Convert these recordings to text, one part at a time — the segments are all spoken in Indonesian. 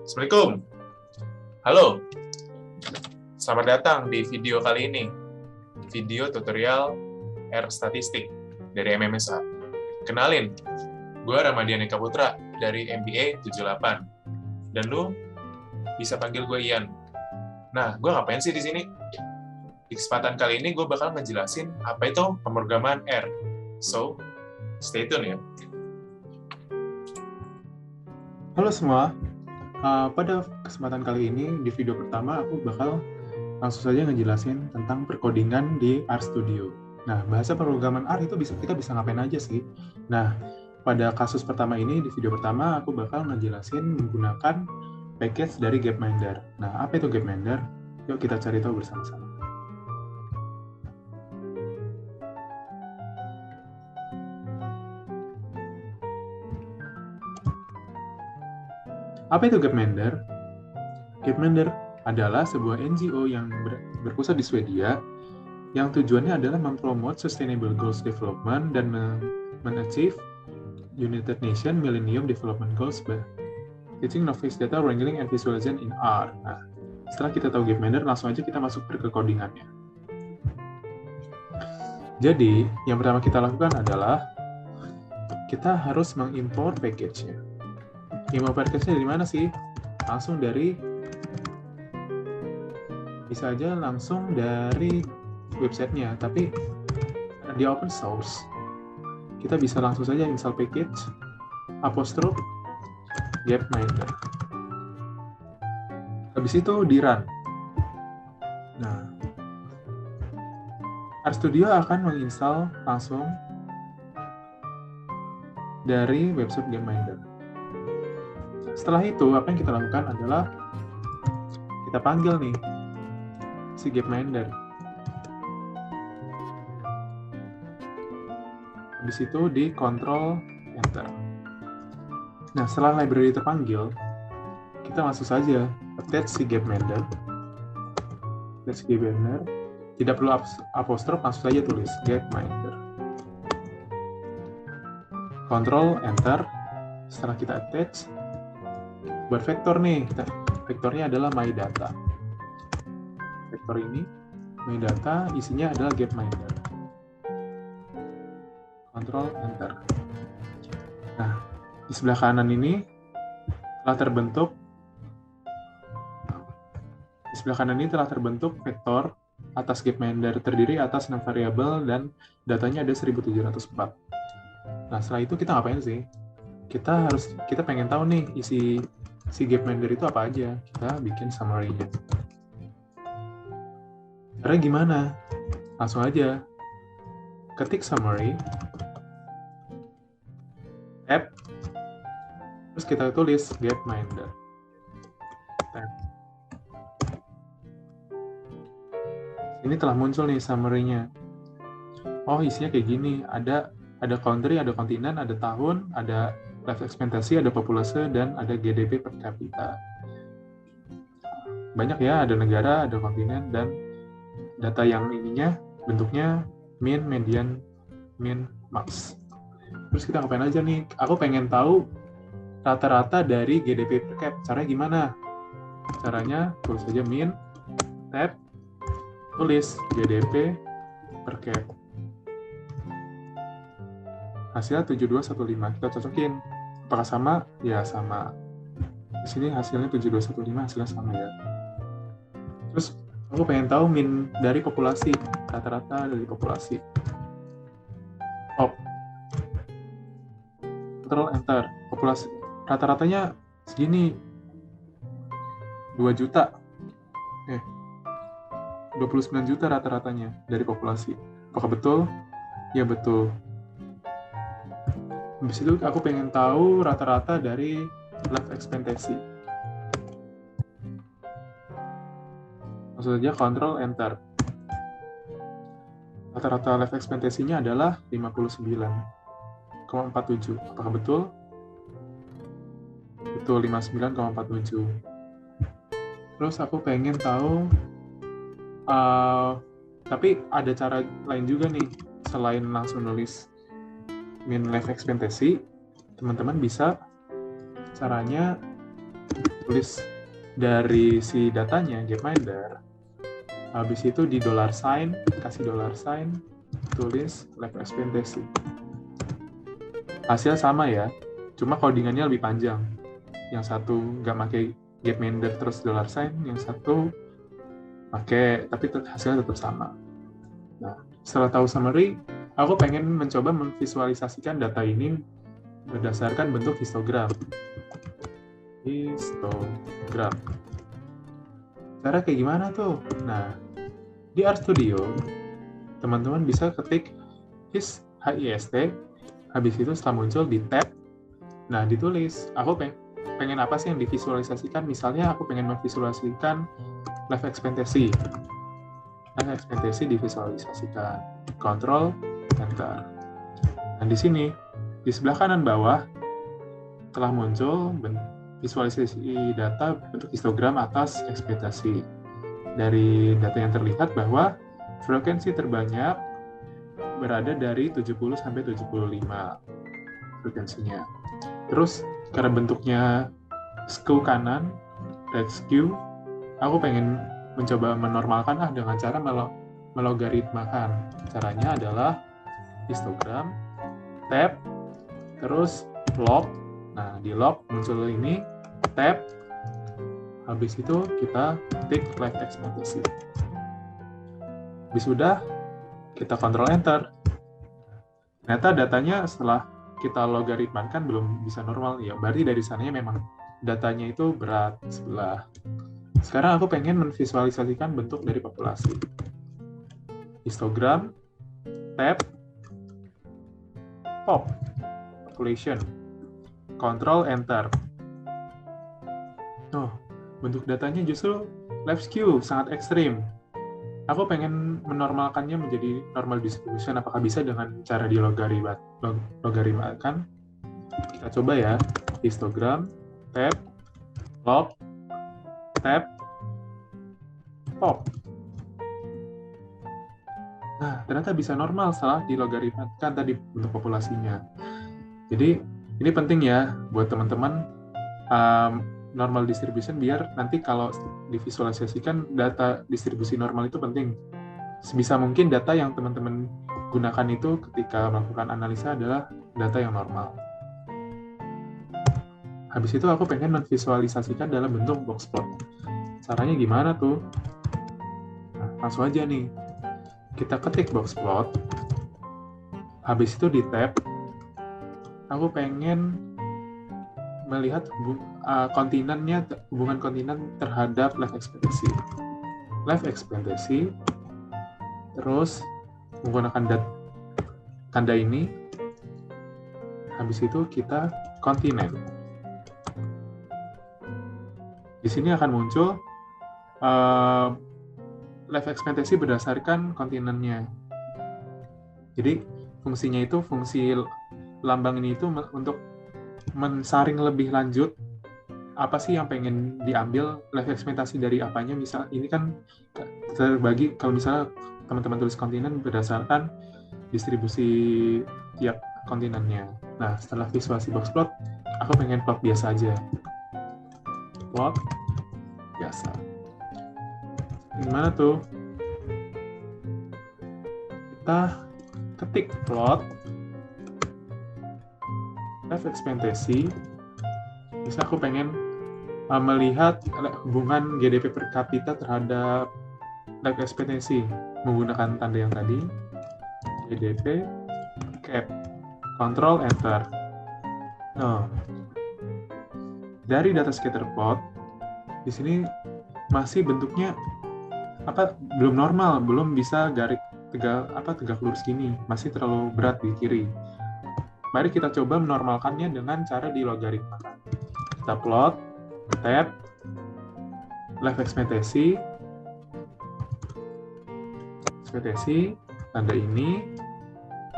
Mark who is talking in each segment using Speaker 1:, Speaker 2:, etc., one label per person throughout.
Speaker 1: Assalamualaikum. Halo. Selamat datang di video kali ini. Video tutorial R statistik dari MMSA. Kenalin, gue Ramadhan Eka Putra dari MBA 78. Dan lu bisa panggil gue Ian. Nah, gue ngapain sih di sini? Di kesempatan kali ini gue bakal ngejelasin apa itu pemrograman R. So, stay tune ya.
Speaker 2: Halo semua, pada kesempatan kali ini di video pertama aku bakal langsung saja ngejelasin tentang perkodingan di RStudio. Nah, bahasa pemrograman R itu kita bisa ngapain aja sih? Nah, pada kasus pertama ini, di video pertama aku bakal ngejelasin menggunakan package dari Gapminder. Nah, apa itu Gapminder? Yuk kita cari tahu bersama-sama. Apa itu Gapminder? Gapminder adalah sebuah NGO yang berpusat di Swedia yang tujuannya adalah mempromot Sustainable Goals Development dan men-achieve United Nations Millennium Development Goals by teaching novice data wrangling and visualization in R. Nah, setelah kita tahu Gapminder, langsung aja kita masuk ke codingannya. Jadi, yang pertama kita lakukan adalah kita harus mengimport package-nya. Import package-nya dari mana sih? Langsung dari, bisa aja langsung dari websitenya, tapi di open source. Kita bisa langsung saja install package apostrophe Gapminder. Habis itu di run. Nah, RStudio akan menginstal langsung dari website Gapminder. Setelah itu, apa yang kita lakukan adalah kita panggil nih si Gapminder. Habis itu di Ctrl Enter. Nah, setelah library terpanggil, kita langsung saja attach si Gapminder. Attach Gapminder. Tidak perlu apostrof, langsung saja tulis Gapminder. Ctrl Enter. Setelah kita attach, buat vektor nih, vektornya adalah my data. Vektor ini my data isinya adalah Gapminder. Ctrl Enter. Nah, di sebelah kanan ini telah terbentuk vektor atas Gapminder, terdiri atas 6 variabel dan datanya ada 1704. Nah, setelah itu kita ngapain sih? Kita pengen tahu nih isi si Gapminder itu apa aja. Kita bikin summary-nya. Caranya gimana? Langsung aja ketik summary, tab, terus kita tulis Gapminder. Tab. Ini telah muncul nih summary-nya. Oh, isinya kayak gini. Ada country, ada kontinen, ada tahun, ada life expectancy, ada populasi, dan ada GDP per kapita. Banyak ya, ada negara, ada kontinen, dan data yang ininya bentuknya mean, median, min, max. Terus kita ngapain aja nih? Aku pengen tahu rata-rata dari GDP per cap. Caranya gimana? Caranya tulis saja min, tab, tulis GDP per cap. Hasilnya 7215. Kita cocokin. Apakah sama? Ya, sama. Di sini hasilnya 7215, hasilnya sama ya. Terus aku pengen tahu min dari populasi, rata-rata dari populasi. Ctrl Enter. Populasi rata-ratanya segini. 2 juta. 29 juta rata-ratanya dari populasi. Apakah betul? Ya, betul. Habis itu aku pengen tahu rata-rata dari life expectancy. Langsung saja Ctrl Enter. Rata-rata life expectancy-nya adalah 59,47. Apakah betul? Betul, 59,47. Terus aku pengen tahu, tapi ada cara lain juga nih, selain langsung nulis min life expectancy, teman-teman bisa caranya tulis dari si datanya, Gapminder, habis itu di $sign, kasih $sign, tulis life expectancy. Hasil sama ya, cuma codingannya lebih panjang. Yang satu nggak pakai Gapminder terus $sign, yang satu pakai, tapi hasilnya tetap sama. Nah, setelah tahu summary, aku pengen mencoba memvisualisasikan data ini berdasarkan bentuk histogram. Histogram. Cara kayak gimana tuh? Nah, di RStudio, teman-teman bisa ketik HIST, habis itu setelah muncul di tab, nah ditulis, aku pengen apa sih yang divisualisasikan, misalnya aku pengen memvisualisasikan life expectancy. Life expectancy divisualisasikan. Control, Enter. Nah, di sini, di sebelah kanan bawah, telah muncul visualisasi data bentuk histogram atas ekspektasi. Dari data yang terlihat bahwa frekuensi terbanyak berada dari 70 sampai 75 frekuensinya. Terus, karena bentuknya skew kanan, right skew, aku pengen mencoba menormalkan dengan cara melogaritmakan. Caranya adalah histogram, tab, terus log. Nah, di log muncul ini, tab, habis itu kita ketik life expectancy. Habis sudah, kita Ctrl Enter. Ternyata datanya setelah kita logaritmakan belum bisa normal, ya berarti dari sananya memang datanya itu berat sebelah. Sekarang aku pengen memvisualisasikan bentuk dari populasi. Histogram, tab, pop, population, Ctrl Enter. Oh, bentuk datanya justru left skew, sangat ekstrim. Aku pengen menormalkannya menjadi normal distribution. Apakah bisa dengan cara logaritmakan? Kita coba ya. Histogram, tab, log, tab, pop. Nah, ternyata bisa normal setelah dilogaritmakan tadi bentuk populasinya. Jadi, ini penting ya buat teman-teman normal distribution, biar nanti kalau divisualisasikan data distribusi normal itu penting. Sebisa mungkin data yang teman-teman gunakan itu ketika melakukan analisa adalah data yang normal. Habis itu aku pengen memvisualisasikan dalam bentuk box plot. Caranya gimana tuh? Nah, langsung aja nih. Kita ketik box plot. Habis itu di tab, aku pengen melihat kontinennya, hubungan kontinen terhadap life expectancy. Life expectancy, terus menggunakan tanda ini, habis itu kita kontinen. Di sini akan muncul life expectancy berdasarkan kontinennya. Jadi fungsinya itu, fungsi lambang ini itu untuk mensaring lebih lanjut apa sih yang pengen diambil, life expectancy dari apanya. Misal ini kan terbagi, kalau misalnya teman-teman tulis kontinen berdasarkan distribusi tiap kontinennya. Nah, setelah visualisasi box plot, aku pengen plot biasa aja. Plot biasa. Gimana tuh? Kita ketik plot life expectancy. Bisa aku pengen melihat hubungan GDP per kapita terhadap life expectancy menggunakan tanda yang tadi, GDP cap, Ctrl Enter. Nah, dari data scatter plot di sini masih bentuknya belum normal, belum bisa garis tegak lurus gini, masih terlalu berat di kiri. Mari kita coba menormalkannya dengan cara dilogaritmakan. Kita plot, tab, life expectancy, tanda ini,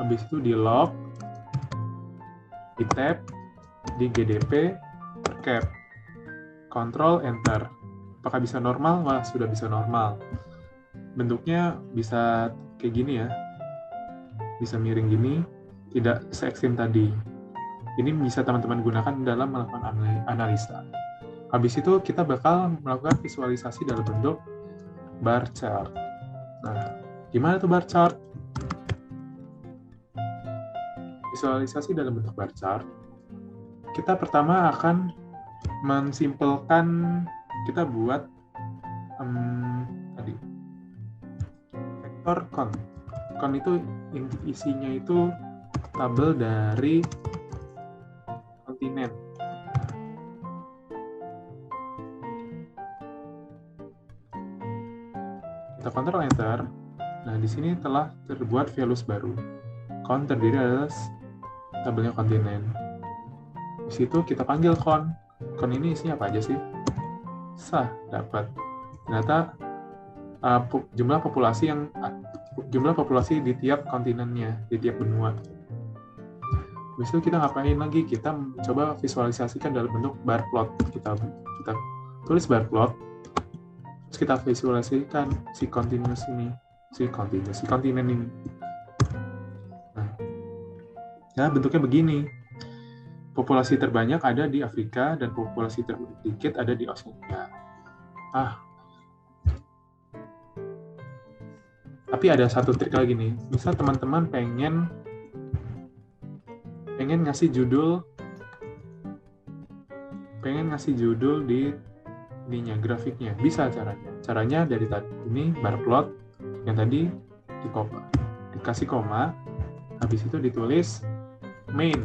Speaker 2: habis itu di log, di tab, di GDP, per cap, Ctrl Enter. Apakah bisa normal? Wah, sudah bisa normal. Bentuknya bisa kayak gini ya, bisa miring gini, tidak se-ekstrim tadi. Ini bisa teman-teman gunakan dalam melakukan analisa. Habis itu kita bakal melakukan visualisasi dalam bentuk bar chart. Nah, gimana tuh bar chart? Visualisasi dalam bentuk bar chart, kita pertama akan mensimpelkan, kita buat tadi vektor con. Con itu isinya itu tabel dari kontinen. Kita Ctrl Enter. Nah, di sini telah terbuat values baru. Con terdiri atas tabelnya kontinen. Di situ kita panggil con. Con ini isinya apa aja sih? Sah, dapat. Ternyata jumlah populasi di tiap kontinennya, di tiap benua. Habis itu kita ngapain lagi? Kita coba visualisasikan dalam bentuk bar plot. Kita tulis bar plot. Terus kita visualisasikan si kontinen ini. Nah, bentuknya begini. Populasi terbanyak ada di Afrika dan populasi tersedikit ada di Oseania. Tapi ada satu trik lagi nih. Misal teman-teman pengen ngasih judul di ininya, grafiknya. Bisa caranya. Caranya dari tadi ini bar plot yang tadi dikasih koma, habis itu ditulis main.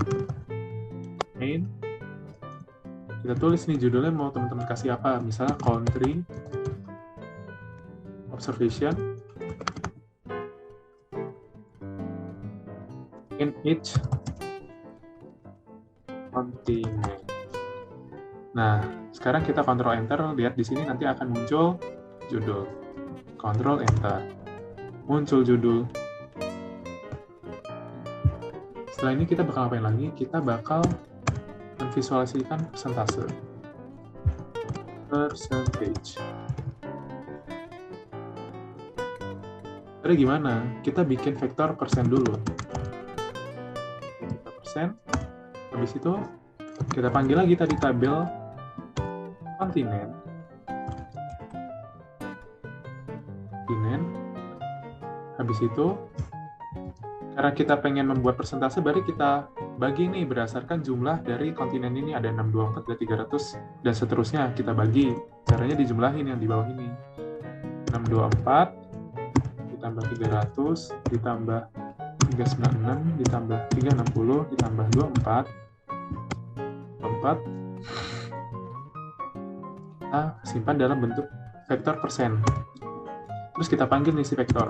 Speaker 2: Kita tulis nih judulnya mau teman-teman kasih apa, misalnya country observation in each continent. Nah, sekarang kita Ctrl Enter, lihat di sini nanti akan muncul judul. Ctrl Enter, muncul judul. Setelah ini kita bakal ngapain lagi? Kita bakal memvisualisasikan percentage. Jadi gimana? Kita bikin vektor persen dulu. Persen. Habis itu kita panggil lagi tadi tabel kontinen. Habis itu karena kita pengen membuat persentase, berarti kita bagi nih berdasarkan jumlah dari kontinen ini, ada 624, ada 300, dan seterusnya kita bagi. Caranya dijumlahin yang di bawah ini. 624 ditambah 300 ditambah 396 ditambah 360 ditambah 24. Kita simpan dalam bentuk vektor persen. Terus kita panggil nih si vektor.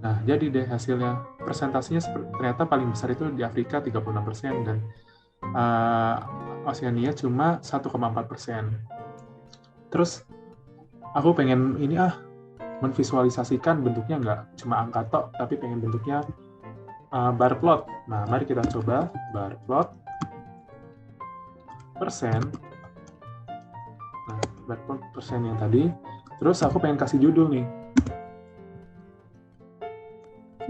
Speaker 2: Nah, jadi deh hasilnya. Persentasenya ternyata paling besar itu di Afrika 36% dan Oseania cuma 1,4%. Terus aku pengen ini menvisualisasikan bentuknya nggak cuma angka tok, tapi pengen bentuknya bar plot. Nah, mari kita coba bar plot persen. Nah, bar plot persen yang tadi. Terus aku pengen kasih judul nih.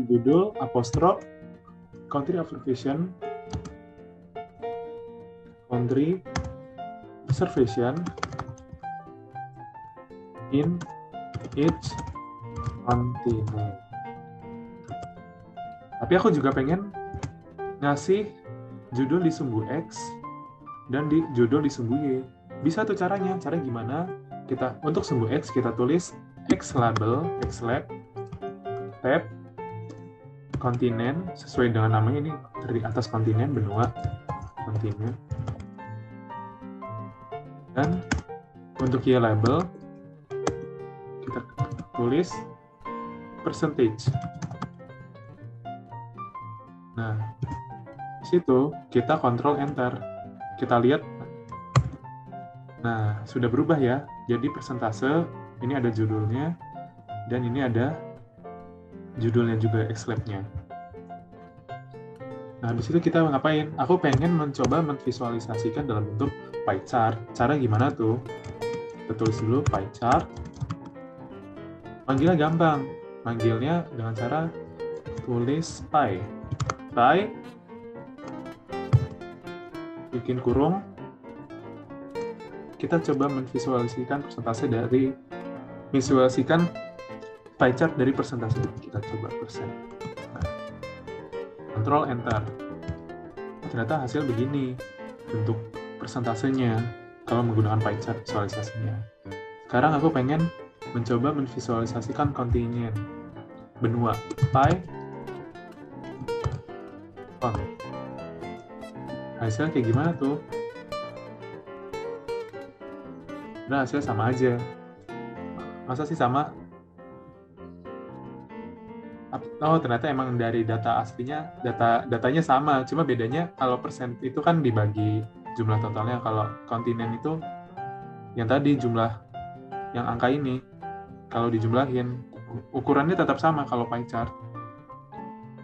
Speaker 2: Judul apostrof country observation in each continent. Tapi aku juga pengen ngasih judul di sumbu X dan di judul di sumbu Y. Bisa tuh caranya. Cara gimana? Kita untuk sumbu X kita tulis X label, X lab, tab kontinen sesuai dengan namanya, ini terdiri atas kontinen, benua, kontinen. Dan untuk Y label kita tulis percentage. Nah, di situ kita Ctrl Enter. Kita lihat. Nah, sudah berubah ya. Jadi persentase ini ada judulnya dan ini ada judulnya juga X-Lab-nya. Nah, di situ kita ngapain? Aku pengen mencoba memvisualisasikan dalam bentuk pie chart. Cara gimana tuh? Kita tulis dulu pie chart. Manggilnya gampang. Manggilnya dengan cara tulis pie. Pie bikin kurung, kita coba memvisualisasikan pie chart dari persentase. Kita coba persen. Nah, Ctrl Enter. Ternyata hasil begini bentuk persentasenya kalau menggunakan pie chart visualisasinya. Sekarang aku pengen mencoba memvisualisasikan kontinen benua pie on. Hasilnya kayak gimana tuh? Nah, hasilnya sama aja. Masa sih sama? Oh, ternyata emang dari data aslinya, datanya sama. Cuma bedanya kalau persen itu kan dibagi jumlah totalnya. Kalau kontinen itu yang tadi jumlah yang angka ini. Kalau dijumlahin, ukurannya tetap sama kalau pie chart.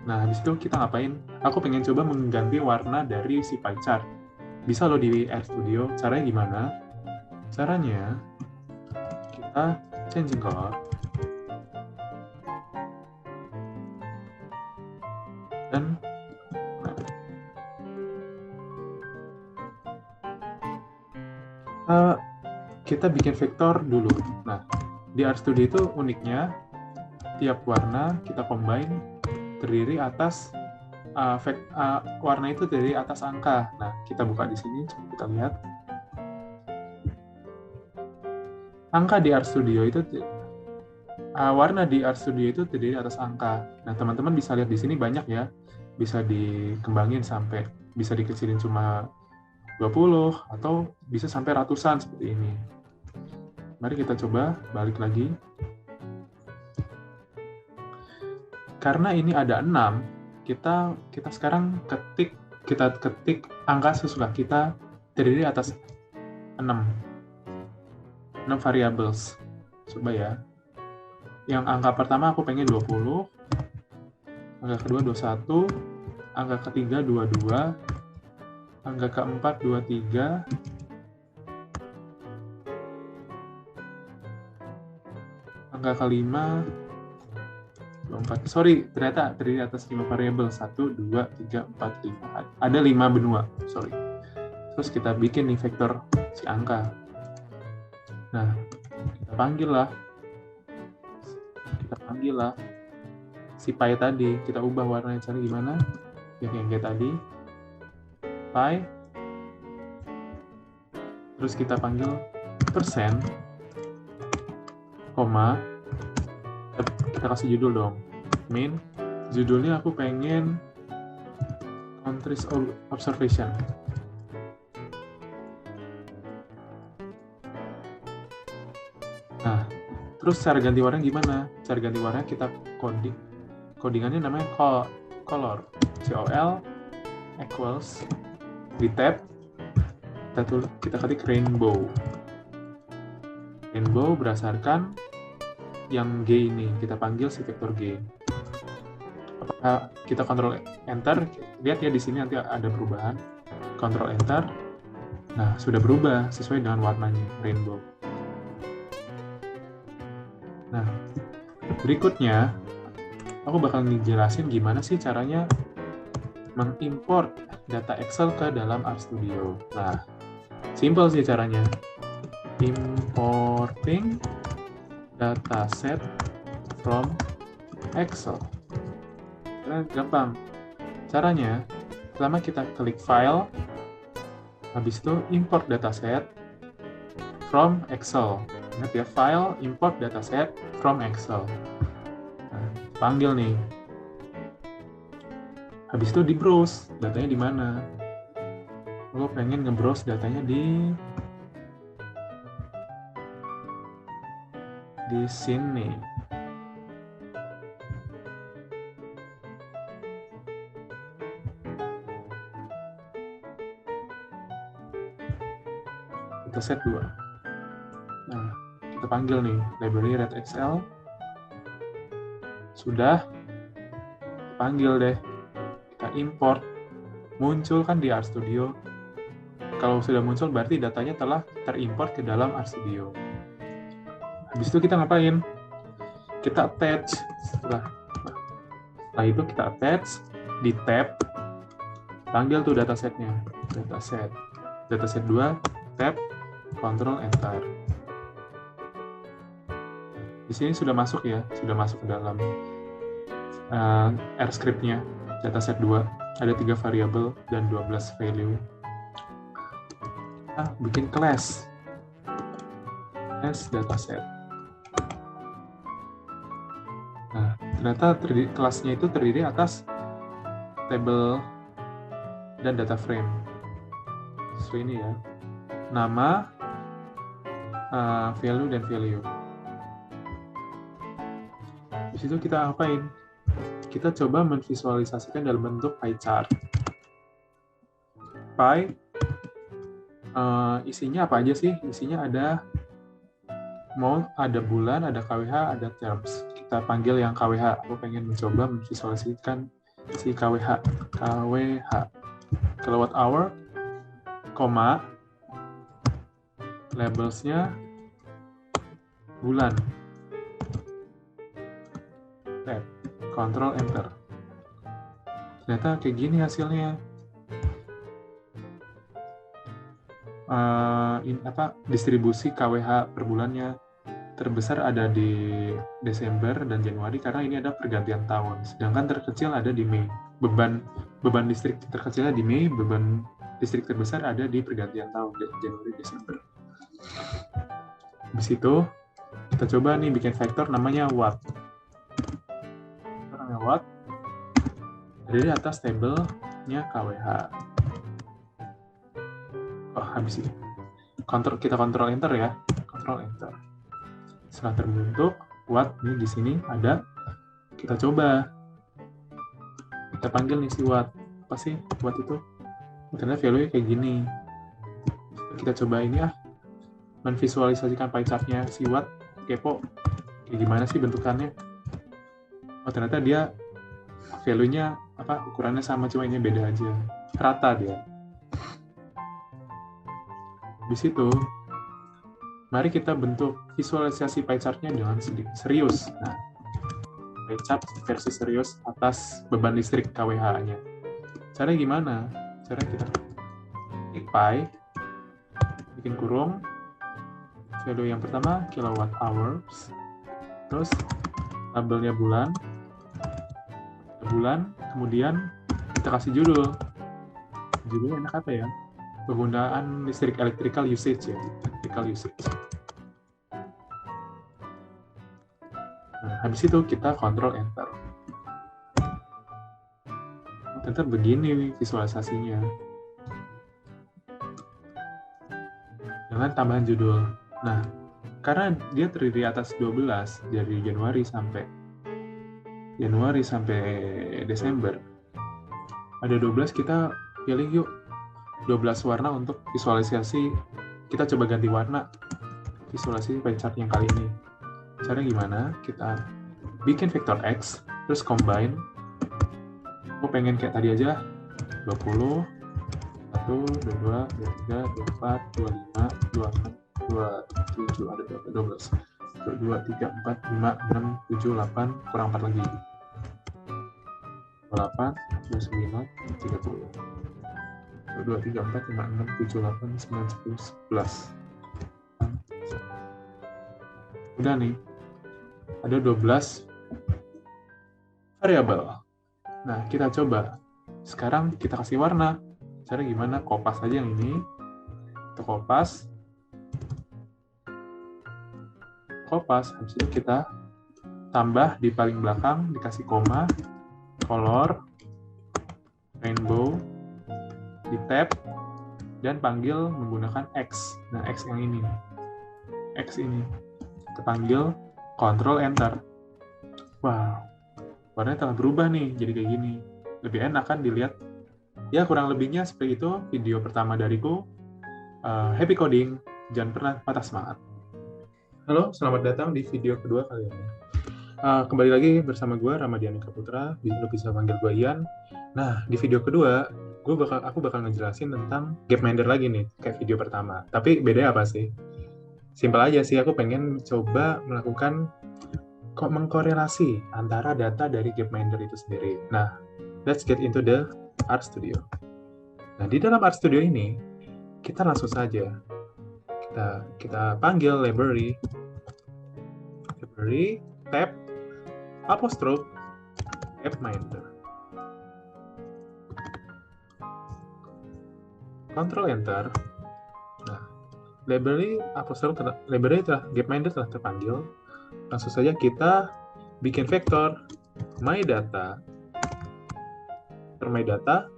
Speaker 2: Nah, habis itu kita ngapain? Aku pengen coba mengganti warna dari si pie chart. Bisa loh di RStudio. Caranya gimana? Caranya, kita changing color. Dan kita bikin vektor dulu. Nah, di RStudio itu uniknya, tiap warna kita combine terdiri atas warna itu dari atas angka. Nah, kita buka di sini, coba kita lihat. Angka di RStudio itu warna di RStudio itu terdiri atas angka. Nah, teman-teman bisa lihat di sini banyak ya. Bisa dikembangin sampai bisa dikecilin cuma 20 atau bisa sampai ratusan seperti ini. Mari kita coba balik lagi. Karena ini ada 6, kita sekarang kita ketik angka sesuka kita terdiri atas 6 variables. Coba ya. Yang angka pertama aku pengen 20, angka kedua 21, angka ketiga 22, angka keempat 23, angka kelima 24. Sorry, ternyata terdiri atas 5 variabel. 1, 2, 3, 4, 5. Ada 5 benua, sorry. Terus kita bikin nih vektor si angka. Nah, kita panggil lah si pie tadi. Kita ubah warnanya, cari gimana? Yang kayak tadi. Pie. Terus kita panggil persen, koma. Kita kasih judul dong. Main. Judulnya aku pengen countries observation. Nah, terus cara ganti warna gimana? Cara ganti warna kita codingannya namanya color. COL equals di tab kita ketik rainbow. Rainbow berdasarkan yang G ini, kita panggil si vektor G. Apakah kita Ctrl Enter? Lihat ya di sini nanti ada perubahan. Ctrl Enter. Nah, sudah berubah sesuai dengan warnanya rainbow. Nah, berikutnya aku bakal ngejelasin gimana sih caranya mengimport data Excel ke dalam RStudio. Nah, simple sih caranya. Importing dataset from Excel. Karena gampang. Caranya, pertama kita klik file, habis itu import dataset from Excel. Ingat ya, file, import dataset from Excel. Nah, panggil nih. Habis itu di browse, datanya di mana? Gue pengen nge-browse datanya di sini. Kita set 2. Nah, kita panggil nih library red Excel. Sudah, panggil deh. Kita import. Muncul kan di RStudio. Kalau sudah muncul berarti datanya telah terimport ke dalam RStudio. Habis itu kita ngapain? Kita attach. Setelah itu kita attach di tab Panggil tuh datasetnya. Dataset 2, tab, Ctrl Enter. Di sini sudah masuk ya, sudah masuk ke dalam R script-nya, dataset 2. Ada 3 variabel dan 12 value. Kita bikin class dataset. Nah, ternyata kelasnya itu terdiri atas table dan data frame. So ini ya, nama, value, dan value. Di situ kita apain? Kita coba memvisualisasikan dalam bentuk pie chart. Pie, isinya apa aja sih? Isinya ada ada bulan, ada KWH, ada terms. Kita panggil yang KWH. Aku pengen mencoba memvisualisasikan si KWH. Kilowatt hour, koma, labelsnya bulan. Tab, Ctrl Enter. Ternyata kayak gini hasilnya. Distribusi KWH per bulannya terbesar ada di Desember dan Januari karena ini ada pergantian tahun. Sedangkan terkecil ada di Mei. Beban listrik terkecilnya di Mei, beban listrik terbesar ada di pergantian tahun Januari Desember. Habis itu kita coba nih bikin vektor namanya watt. Watt dari atas tabelnya KWH. Habis ini kita kontrol enter ya, kontrol enter. Setelah terbentuk watt nih di sini ada, kita coba kita panggil nih si watt. Apa sih watt itu? Ternyata value kayak gini. Kita coba ini menvisualisasikan pie chart-nya si watt. Kepo kayak gimana sih bentukannya? Ternyata dia value-nya ukurannya sama, cuma ini beda aja, rata dia. Di situ mari kita bentuk visualisasi pie chart-nya dengan serius. Nah, pie chart versi serius atas beban listrik KWH-nya. Caranya gimana? Caranya kita klik pie, bikin kurung, value yang pertama kilowatt hours, terus tabelnya bulan, kemudian kita kasih judul. Judulnya enak apa ya? Penggunaan listrik, electrical usage ya, electrical usage. Nah, habis itu kita Ctrl Enter. Ternyata begini visualisasinya. Dengan tambahan judul. Nah, karena dia terdiri atas 12 dari Januari sampai Desember. Ada 12, kita pilih yuk 12 warna untuk visualisasi. Kita coba ganti warna visualisasi pie chart yang kali ini. Caranya gimana? Kita bikin vektor X, terus combine. Aku pengen kayak tadi aja, 20, 1, 22, 23, 24, 25, 26, 27, ada berapa? 12. 2, 3, 4, 5, 6, 7, 8, kurang 4 lagi. 28, 29, 30. 2, 3, 4, 5, 6, 7, 8, 9, 10, 11. Udah nih, ada 12 variabel. Nah, kita coba. Sekarang kita kasih warna. Cara gimana? Kopas aja yang ini. Kita kopas. Habis itu kita tambah di paling belakang, dikasih koma, color, rainbow, di tab, dan panggil menggunakan X. Nah, X yang ini. X ini. Kita panggil, Ctrl Enter. Wow, warnanya telah berubah nih, jadi kayak gini. Lebih enak kan dilihat? Ya, kurang lebihnya seperti itu video pertama dariku. Happy coding, jangan pernah patah semangat. Halo, selamat datang di video kedua kali ini. Kembali lagi bersama gue, Ramadhani Kaputra, lo bisa panggil gue Ian. Nah, di video kedua, aku bakal ngejelasin tentang Gapminder lagi nih, kayak video pertama. Tapi bedanya apa sih? Simpel aja sih, aku pengen coba melakukan mengkorelasi antara data dari Gapminder itu sendiri. Nah, let's get into the RStudio. Nah, di dalam RStudio ini, kita langsung saja kita panggil library tab apostrophe gapminder. Ctrl Enter. Nah, library gapminder telah terpanggil. Langsung saja kita bikin vektor mydata. MyData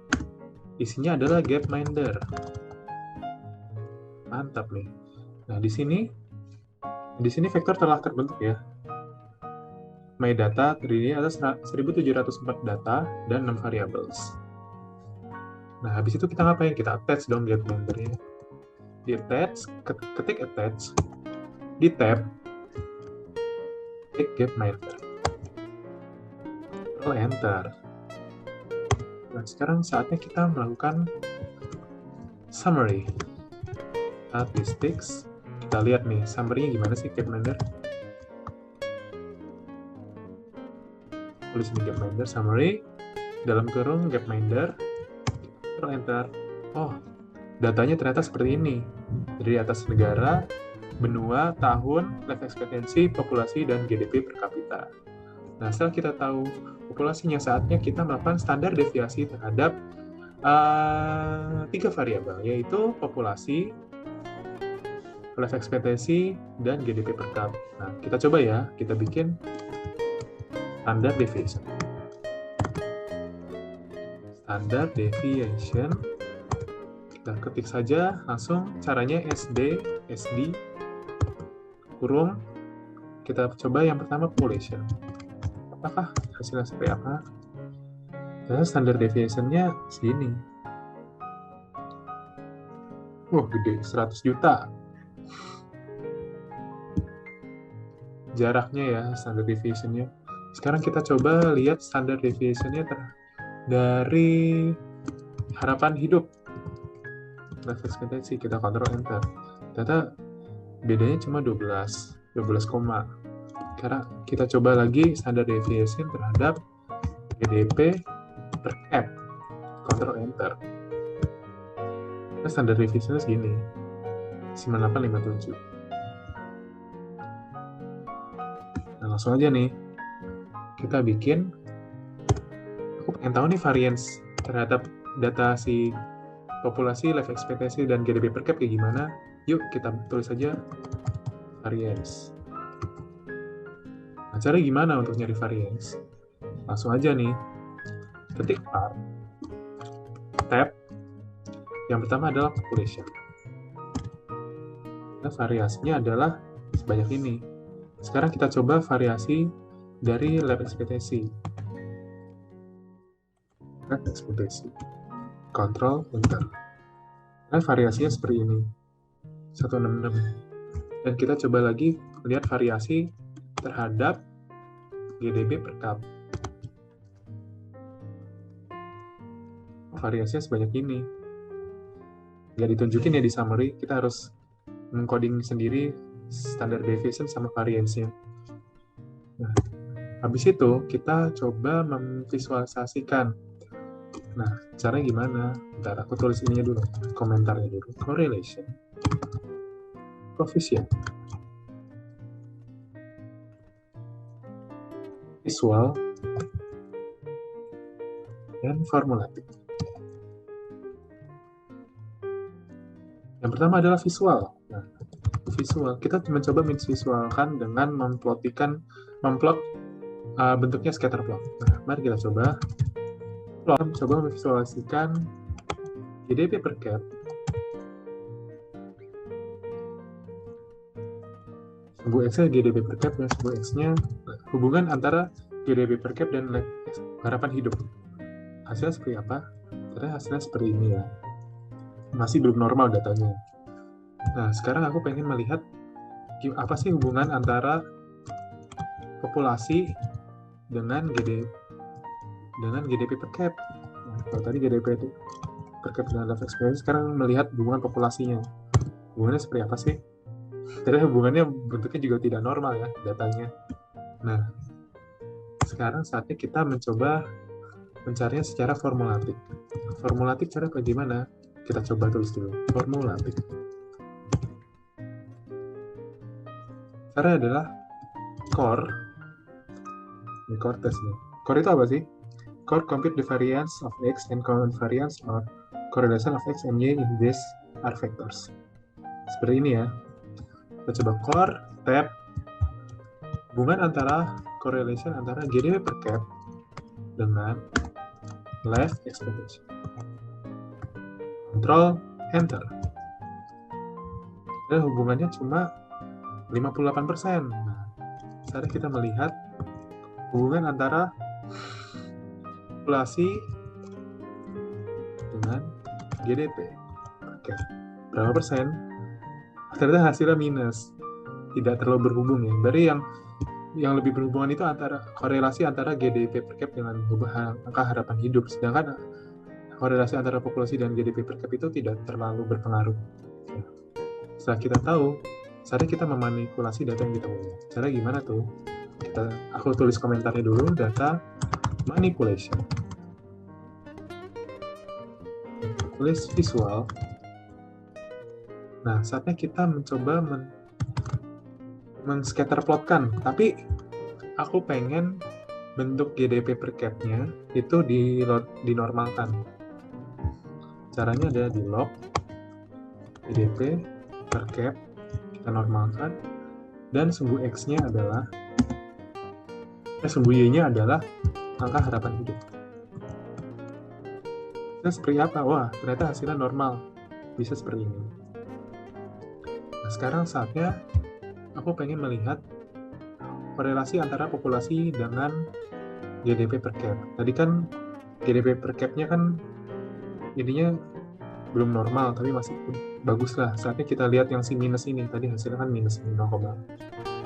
Speaker 2: isinya adalah gapminder. Mantap nih. Nah, di sini vektor telah terbentuk ya. MyData terdiri atas 1704 data dan 6 variables. Nah, habis itu kita ngapain? Kita attach dong gapmindernya. Di attach, ketik attach, di tab, klik gapminder. Control Enter. Nah, sekarang saatnya kita melakukan summary. Statistics. Kita lihat nih, summary-nya gimana sih gapminder. Tulis di gapminder, summary, dalam kurung gapminder, Control Enter. Oh, datanya ternyata seperti ini. Dari atas negara, benua, tahun, life expectancy, populasi, dan GDP per kapita. Nah, setelah kita tahu populasinya, saatnya kita melakukan standar deviasi terhadap 3 variabel, yaitu populasi, life expectancy, dan GDP per kap. Nah, kita coba ya, kita bikin standard deviation. Standard deviation, kita ketik saja langsung caranya SD, kurung, kita coba yang pertama population. Apakah hasilnya seperti apa? Nah, standard deviation-nya segini. Wah, gede, 100 juta. Jaraknya ya, standard deviation-nya. Sekarang kita coba lihat standard deviation-nya dari harapan hidup. Life expectancy, kita Ctrl Enter. Ternyata bedanya cuma 12 koma. Karena kita coba lagi standard deviation terhadap GDP per cap. Ctrl Enter. Nah, standard deviation-nya segini. 9857. Nah, langsung aja nih. Kita bikin. Aku pengen tahu nih variance terhadap data si populasi, life expectancy, dan GDP per cap kayak gimana. Yuk, kita tulis saja variance. Nah, cara gimana untuk nyari variance? Langsung aja nih, ketik var, tab, yang pertama adalah population. Nah, variasinya adalah sebanyak ini. Sekarang kita coba variasi dari life expectancy. Life expectancy. Ctrl Enter. Nah, variasinya seperti ini. 166. Dan kita coba lagi lihat variasi terhadap GDP per kap. Variasinya sebanyak ini. Nggak ditunjukin ya di summary, kita harus mengcoding sendiri standard deviation sama variance-nya. Nah, habis itu kita coba memvisualisasikan. Nah, caranya gimana? Bentar, aku tulis ininya dulu, komentarnya dulu. Correlation, coefficient, visual, dan formulatik. Yang pertama adalah visual. Nah, visual, kita mencoba memvisualkan dengan memplot bentuknya scatter plot. Nah, mari kita coba memvisualisasikan GDP per cap sumbu X-nya GDP per cap dan sumbu X-nya hubungan antara GDP per cap dan harapan hidup. Hasilnya seperti apa? Ternyata hasilnya seperti ini ya. Masih belum normal datanya. Nah, sekarang aku pengen melihat apa sih hubungan antara populasi dengan GDP per cap. Nah, kalau tadi GDP per cap dengan life expectancy, sekarang melihat hubungan populasinya. Hubungannya seperti apa sih? Ternyata hubungannya bentuknya juga tidak normal ya datanya. Nah, sekarang saatnya kita mencoba mencarinya secara formulatik. Formulatik cara bagaimana? Kita coba tulis dulu. Formulatik. Cara adalah core. Ini core test nih. Core itu apa sih? Core compute the variance of x and covariance or correlation of x and y in these are vectors. Seperti ini ya. Kita coba core, tab, hubungan antara correlation antara GDP per cap dengan life expectation. Control, enter. Dan hubungannya cuma 58%. Nah, sekarang kita melihat hubungan antara populasi dengan GDP per cap. Berapa persen? Ternyata hasilnya minus, tidak terlalu berhubung ya. Berarti yang lebih berhubungan itu korelasi antara GDP per cap dengan angka harapan hidup, sedangkan korelasi antara populasi dan GDP per cap itu tidak terlalu berpengaruh. Setelah kita tahu, saatnya kita memanipulasi data yang kita punya. Cara gimana tuh? Aku tulis komentarnya dulu, data manipulation. Tulis visual. Nah, saatnya kita mencoba men-scatterplotkan, tapi aku pengen bentuk GDP per cap-nya itu dinormalkan. Caranya ada di log GDP per cap, kita normalkan, dan sumbu X-nya adalah sumbu Y-nya adalah angka harapan hidup. Nah, seperti apa? Wah, ternyata hasilnya normal. Bisa seperti ini. Nah, sekarang saatnya aku pengen melihat korelasi antara populasi dengan GDP per cap. Tadi kan GDP per cap-nya kan ininya belum normal, tapi masih bagus lah. Saatnya kita lihat yang si minus ini. Tadi hasilnya kan minus 0,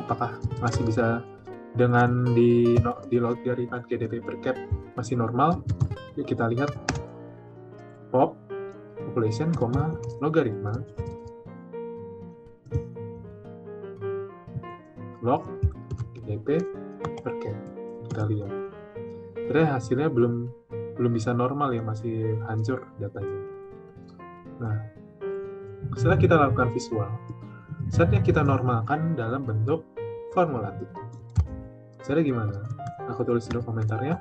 Speaker 2: apakah masih bisa dengan di logaritma GDP per cap masih normal? Yuk kita lihat population, logaritma log GDP per cap. Kita lihat. Ternyata hasilnya belum bisa normal ya, masih hancur datanya. Nah, setelah kita lakukan visual, saatnya kita normalkan dalam bentuk formulatik. Caranya gimana? Aku tulis dulu komentarnya.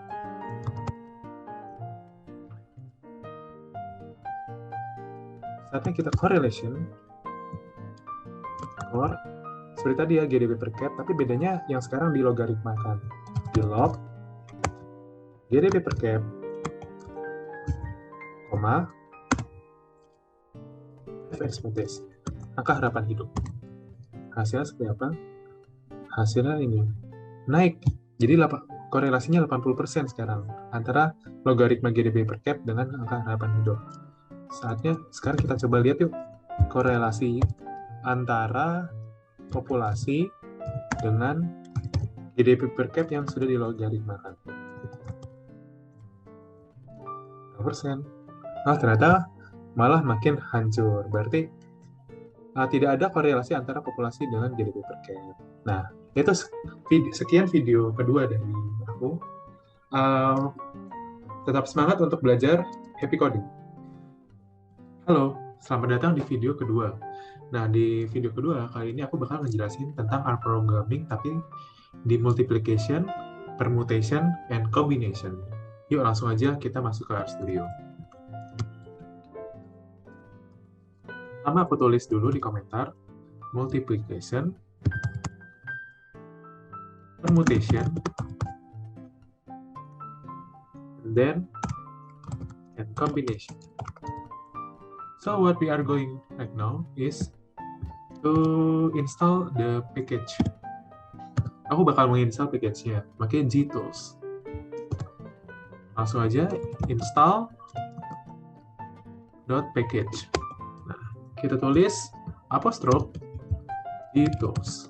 Speaker 2: Saatnya kita correlation. Seperti tadi ya, GDP per cap, tapi bedanya yang sekarang dilogaritmakan. Di log GDP per cap, life expectancy, angka harapan hidup. Hasilnya seperti apa? Hasilnya ini, naik. Jadi korelasinya 80% sekarang antara logaritma GDP per cap dengan angka harapan hidup. Saatnya sekarang kita coba lihat yuk korelasi antara populasi dengan GDP per cap yang sudah dilogaritmakan. Berapa persen? Nah, ternyata malah makin hancur. Berarti tidak ada korelasi antara populasi dengan GDP per cap. Nah, itu sekian video kedua dari aku. Tetap semangat untuk belajar. Happy coding. Halo, selamat datang di video kedua. Nah, di video kedua kali ini aku bakal ngejelasin tentang R programming tapi di multiplication, permutation, and combination. Yuk langsung aja kita masuk ke RStudio. Pertama aku tulis dulu di komentar multiplication, permutation, and combination. So what we are going right now is to install the package. Aku bakal menginstal package-nya, pakai gtools. Langsung aja install .package. Nah, kita tulis apostrophe gtools.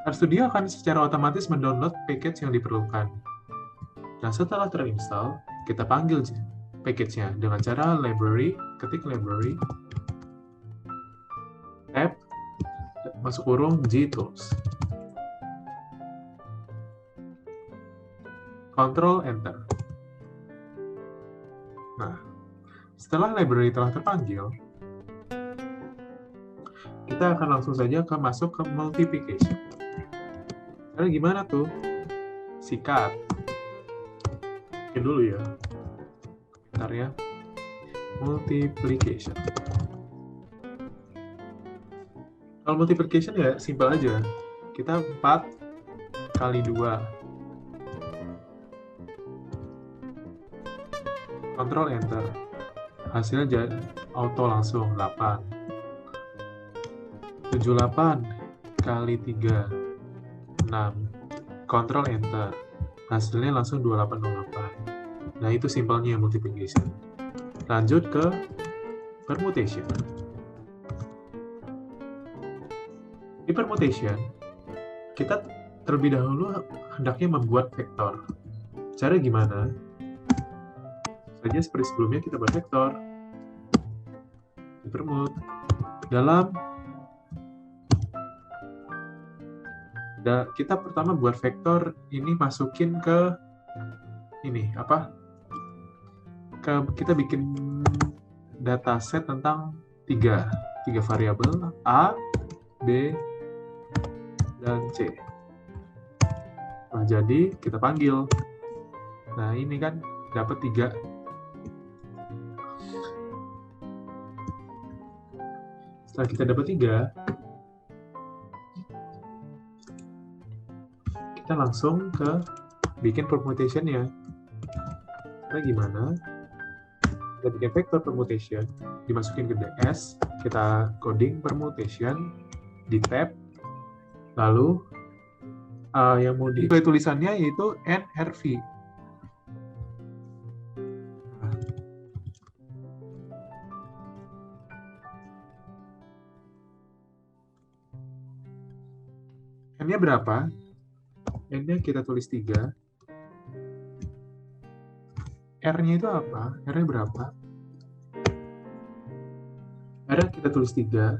Speaker 2: RStudio akan secara otomatis mendownload package yang diperlukan. Nah, setelah terinstall, kita panggil package-nya dengan cara library, ketik library, tab, masuk kurung gtools. Ctrl Enter. Nah, setelah library telah terpanggil, kita akan langsung saja masuk ke multiplication. Karena gimana tuh? Sikat. Oke dulu ya. Bentar ya. Multiplication. Kalau multiplication ya simpel aja. Kita 4 kali 2. Ctrl Enter. Hasilnya jadi auto langsung 8. 78 kali 3. 6. Ctrl Enter. Hasilnya langsung 2808. Nah, itu simpelnya multiplication. Lanjut ke permutation. Di permutation, kita terlebih dahulu hendaknya membuat vektor. Cara gimana? Saja seperti sebelumnya kita buat vektor. Dipermut. Kita pertama buat vektor ini masukin ke ini apa? Kita bikin dataset tentang tiga variabel A, B, dan C. Nah, jadi kita panggil. Nah, ini kan dapat 3. Setelah kita dapat 3, kita langsung ke bikin permutation-nya. Nah, gimana? Kita bikin vektor permutation, dimasukin ke DS, kita coding permutation, di tab, lalu yang mau di tulisannya yaitu NRV. N-nya berapa? N-nya kita tulis 3. R-nya itu apa? R-nya berapa? R-nya kita tulis 3.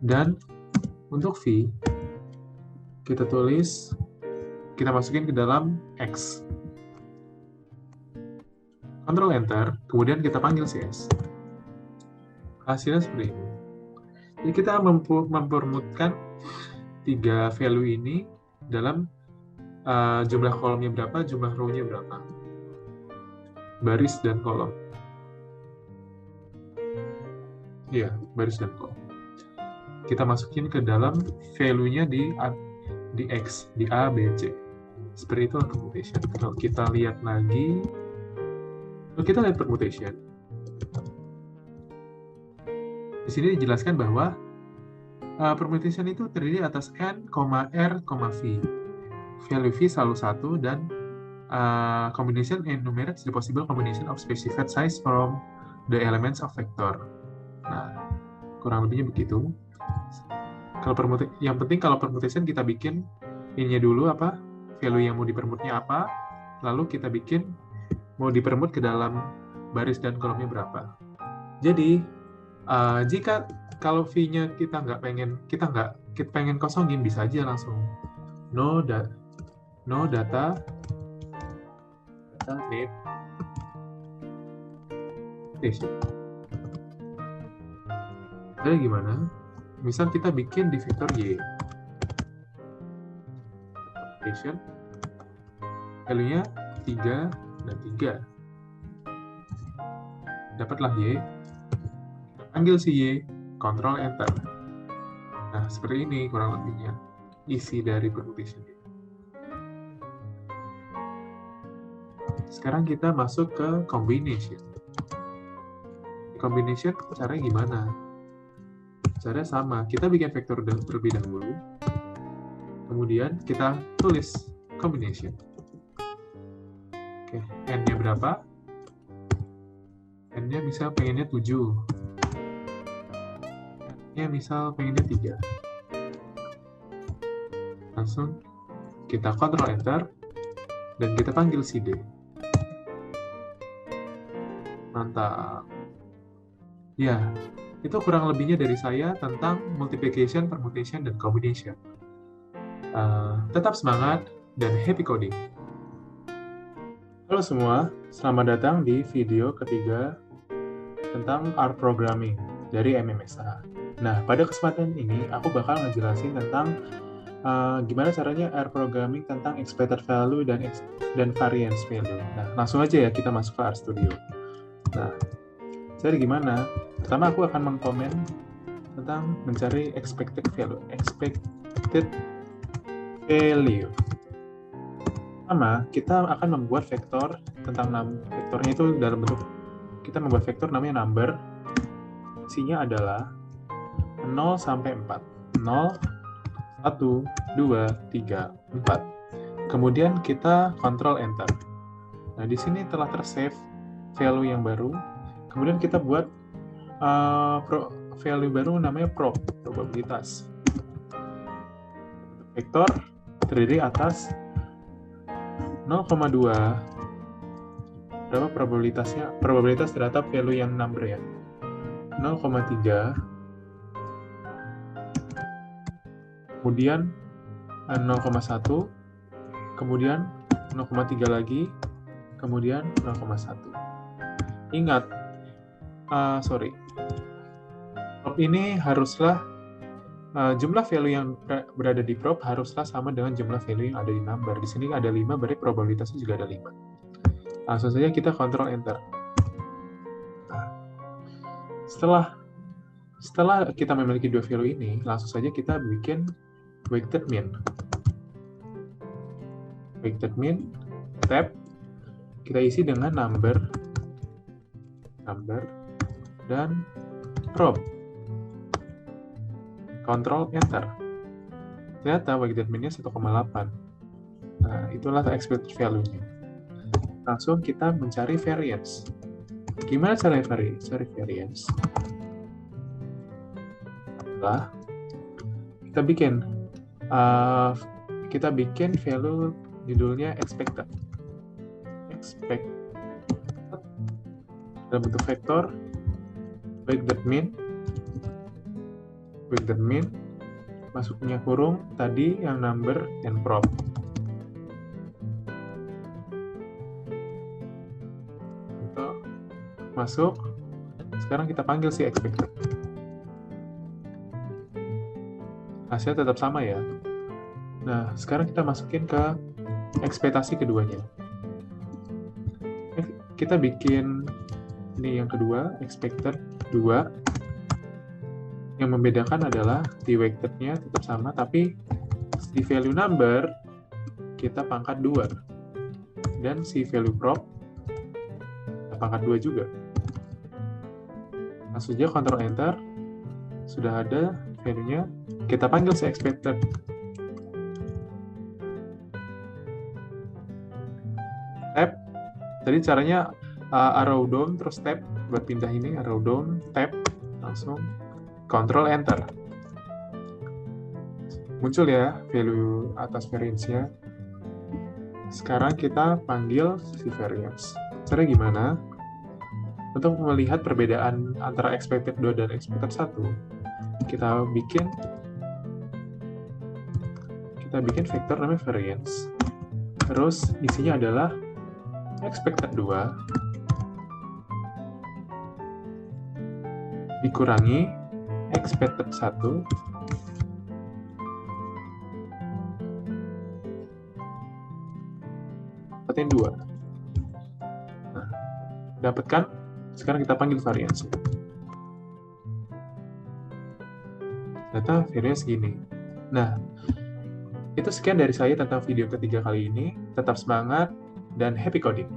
Speaker 2: Dan untuk V, kita masukin ke dalam X. Ctrl Enter, kemudian kita panggil CS. Hasilnya seperti ini. Jadi kita mempermutkan 3 value ini dalam jumlah kolomnya berapa, jumlah row-nya berapa. Baris dan kolom. Iya, baris dan kolom. Kita masukin ke dalam value-nya di X, di A, B, C. Seperti itu permutation. Kalau kita lihat lagi, permutation. Di sini dijelaskan bahwa permutation itu terdiri atas N, R, V. Value V selalu 1 dan combination enumerates the possible combination of specified size from the elements of vector. Nah, kurang lebihnya begitu. Yang penting kalau permutation kita bikin ininya dulu apa, value yang mau dipermutnya apa, lalu kita bikin mau dipermut ke dalam baris dan kolomnya berapa. Jadi jika kalau V-nya kita pengen kosongin, bisa aja langsung no data name station. Jadi gimana? Misal kita bikin di vektor Y. Station. Value-nya 3 dan 3. Dapatlah Y. Panggil si Y, Ctrl Enter. Nah, seperti ini kurang lebihnya isi dari permutation. Sekarang kita masuk ke combination. Combination caranya gimana? Caranya sama, kita bikin vektor terlebih dahulu, kemudian kita tulis combination. Oke, N-nya berapa? N-nya misal pengennya 7. N-nya misal pengennya 3. Langsung kita Ctrl Enter, dan kita panggil si D. Mantap. Ya, itu kurang lebihnya dari saya tentang multiplication, permutation, dan combination. Tetap semangat dan happy coding. Halo semua, selamat datang di video ketiga tentang R Programming dari MMSA. Nah, pada kesempatan ini aku bakal ngejelasin tentang gimana caranya R Programming tentang expected value dan variance value. Nah, langsung aja ya kita masuk ke RStudio. Nah, jadi gimana? Pertama aku akan mengkomen tentang mencari expected value. Pertama, kita akan membuat vektor tentang vektornya itu dalam bentuk kita membuat vektor namanya number. Isinya adalah 0 sampai 4. 0, 1, 2, 3, 4. Kemudian kita kontrol enter. Nah, di sini telah tersave value yang baru. Kemudian kita buat value baru namanya probabilitas. Vektor terdiri atas 0,2. Berapa probabilitasnya? Probabilitas terhadap value yang number ya. 0,3. Kemudian 0,1. Kemudian 0,3 lagi. Kemudian 0,1. Ingat, prop ini haruslah jumlah value yang berada di prop haruslah sama dengan jumlah value yang ada di number. Di sini ada 5, berarti probabilitasnya juga ada 5. Langsung saja kita kontrol enter. Nah, setelah kita memiliki dua value ini, langsung saja kita bikin weighted mean. Weighted mean tab kita isi dengan number dan prop. Control enter. Ternyata weighted mean-nya 1,8. Nah, itulah expected value-nya. Langsung kita mencari variance. Gimana cara cari variance? Nah, kita bikin value judulnya expected dalam bentuk vektor weighted mean masuknya kurung tadi yang number dan prop. Untuk masuk, sekarang kita panggil si expected. Hasilnya tetap sama ya. Nah, sekarang kita masukin ke ekspektasi keduanya. Kita bikin ini yang kedua, expected 2. Yang membedakan adalah di weighted-nya tetap sama, tapi di value number kita pangkat 2. Dan si value prop kita pangkat 2 juga. Langsung aja Ctrl Enter. Sudah ada value-nya. Kita panggil si expected. Tab. Tadi caranya arrow down terus tab buat pindah ini, arrow down, tab, langsung Ctrl Enter. Muncul ya value atas variance-nya. Sekarang kita panggil si variance. Caranya gimana? Untuk melihat perbedaan antara expected 2 dan expected 1, kita bikin vektor namanya variance. Terus isinya adalah expected 2 dikurangi expected 1 dapatin 2. Nah, dapatkan. Sekarang kita panggil variance. Ternyata variance gini. Nah, itu sekian dari saya tentang video ketiga kali ini. Tetap semangat dan happy coding!